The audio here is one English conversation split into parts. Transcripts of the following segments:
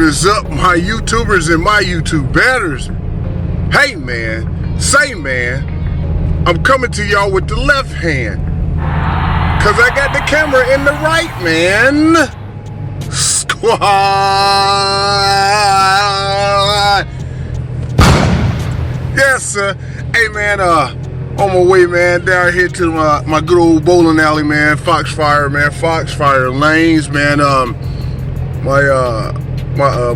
is up, my YouTubers and my YouTube batters? Hey man, say man, I'm coming to y'all with the left hand, cause I got the camera in the right, man. Squad. Yes sir. Hey man, on my way, man, down here to my good old bowling alley, man, Foxfire Lanes, man.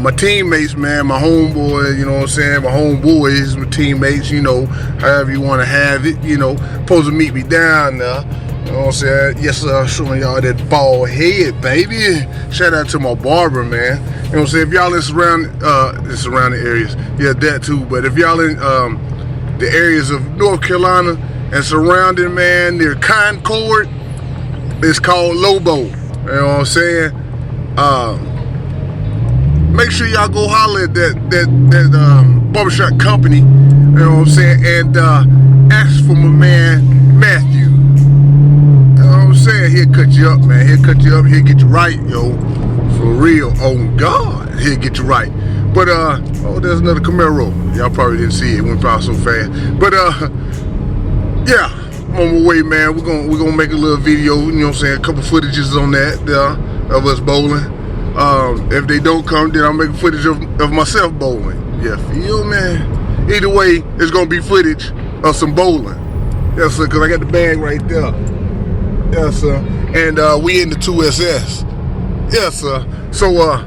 My teammates, man, my homeboy, you know what I'm saying, my homeboys, my teammates, you know, however you want to have it, you know, supposed to meet me down there, you know what I'm saying. Yes sir, showing y'all that bald head, baby. Shout out to my barber, man. You know what I'm saying. If y'all in surrounding areas, yeah, that too. But if y'all in the areas of North Carolina and surrounding, man, near Concord, it's called Lobo. You know what I'm saying? Make sure y'all go holler at that barbershop company, you know what I'm saying, and ask for my man Matthew. You know what I'm saying? He'll cut you up, man. He'll cut you up. He'll get you right, yo. For real. On God, he'll get you right. But oh, there's another Camaro. Y'all probably didn't see it. It went by so fast. But yeah, I'm on my way, man. We're gonna make a little video. You know what I'm saying? A couple footages on that of us bowling. If they don't come, then I'll make footage of myself bowling. Yeah, feel me? Either way, it's gonna be footage of some bowling. Yes, sir, cause I got the bag right there. Yes, sir. And we in the 2SS. Yes, sir. So I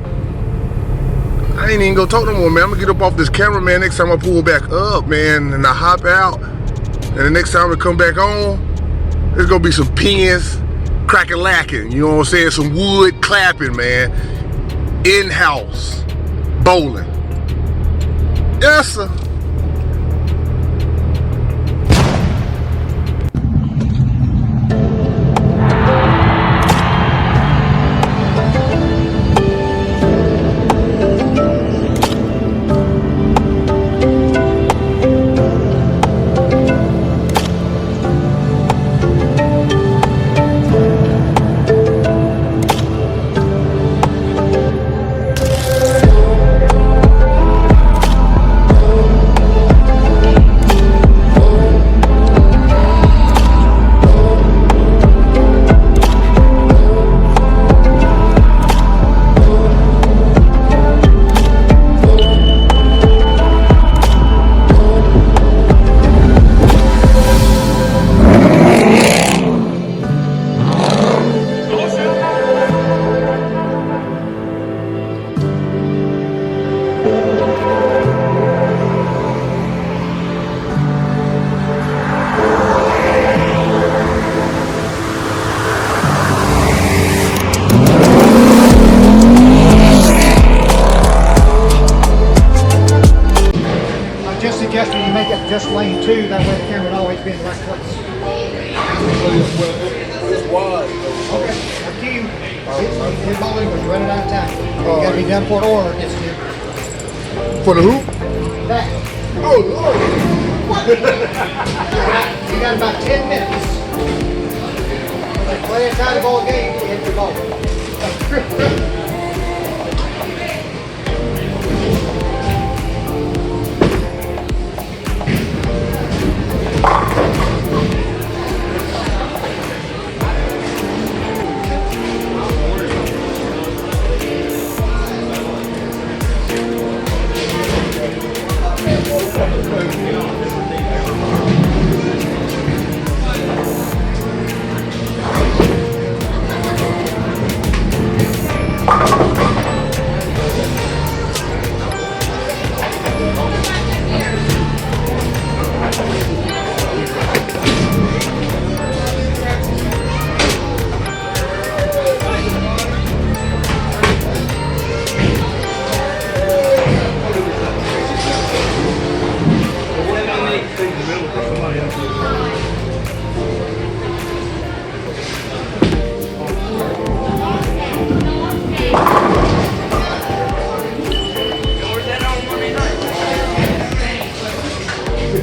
ain't even gonna talk no more, man. I'm gonna get up off this camera, man. Next time I pull back up, man, and I hop out, and the next time I come back on, there's gonna be some pins cracking lacking, you know what I'm saying? Some wood clapping, man. In-house bowling. Yes, sir. Just lane 2, that way the camera will always be in the right place. It's wide. Okay, up to you. His bowling was running out of time. You gotta be done for an order against you. For the hoop? That. Oh, Lord. You got about 10 minutes. Like play a tie ball game, you hit your ball.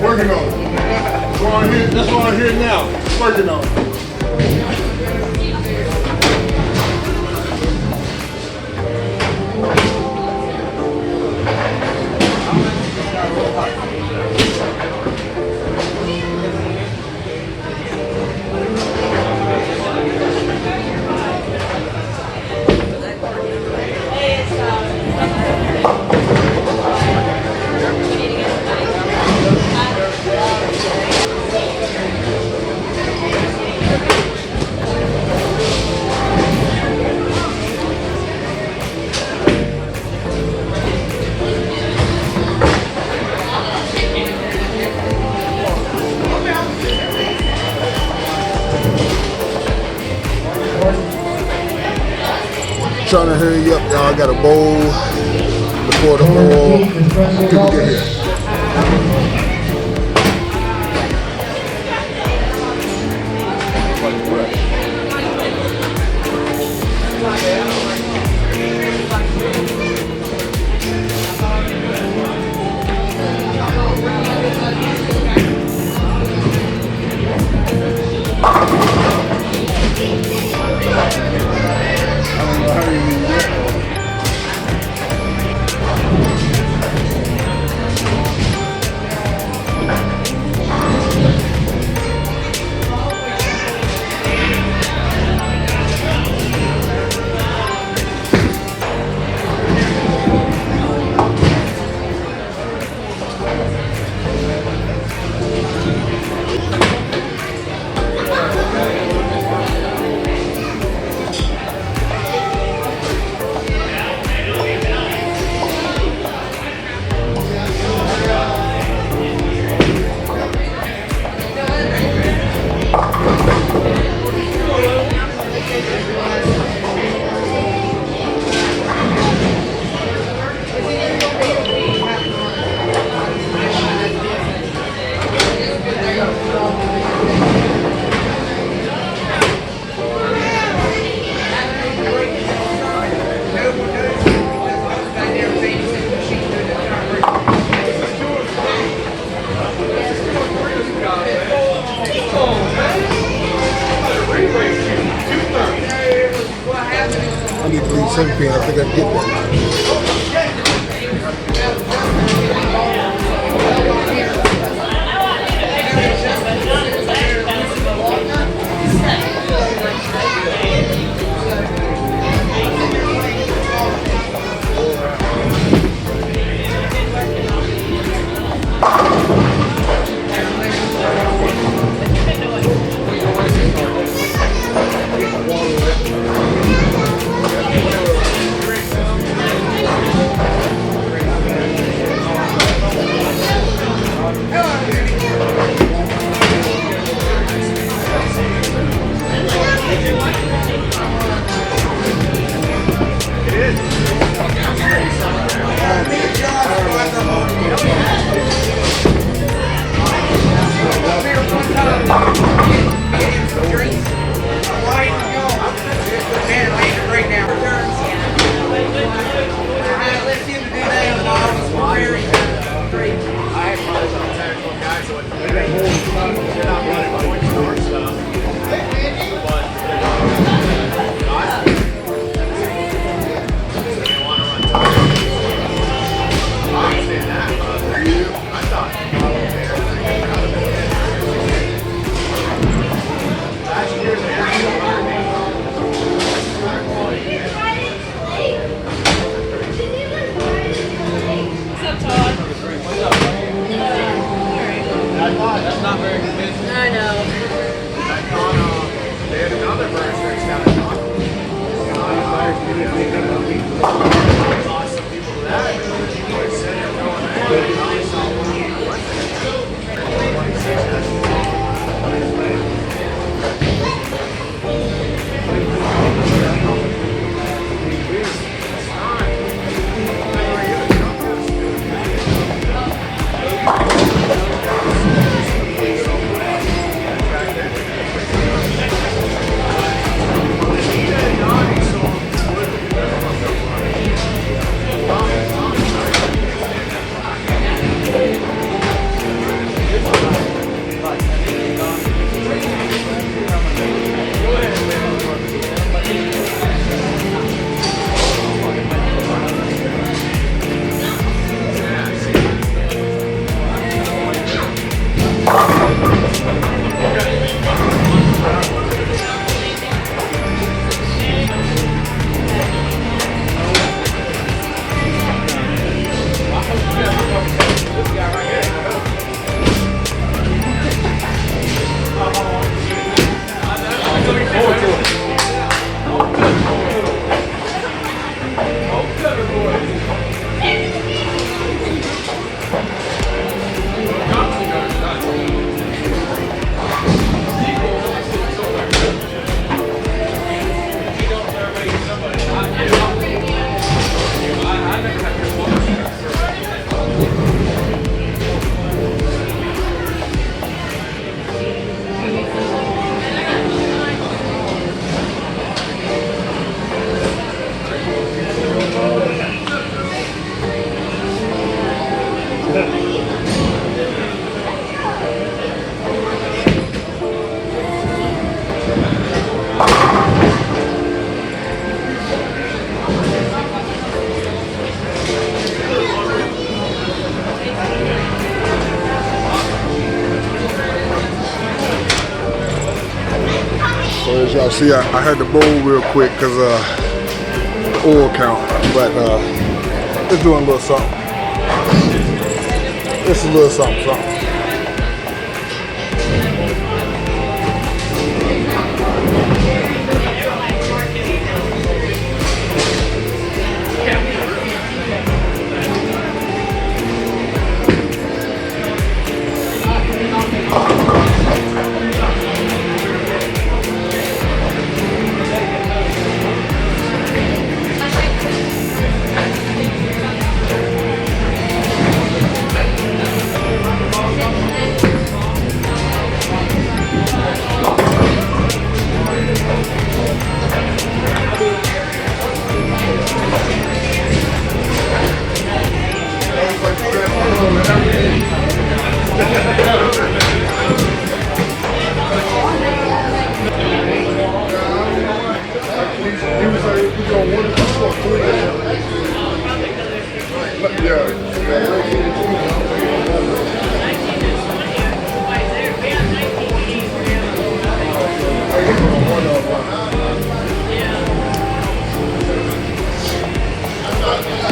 Working on it. That's what I'm here now. Working on it. trying to hurry up, y'all. I got a bowl before the oil people get here. I need to leave 7 p.m. I think I can get that. I know. They had another version down at lost some people to that. They said they're going there. I saw as y'all see, I had to bowl real quick because oil count, but it's doing a little something. It's a little something, something.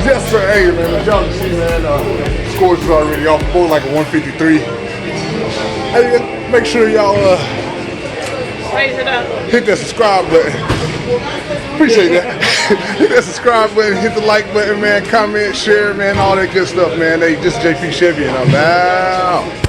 Yes, sir. Hey, man, as y'all can see, man, scores is already off the board like a 153. Hey, make sure y'all Raise it up. hit that subscribe button. Appreciate that. Hit that subscribe button, hit the like button, man, comment, share, man, all that good stuff, man. Hey, this is JP Chevy, and I'm out.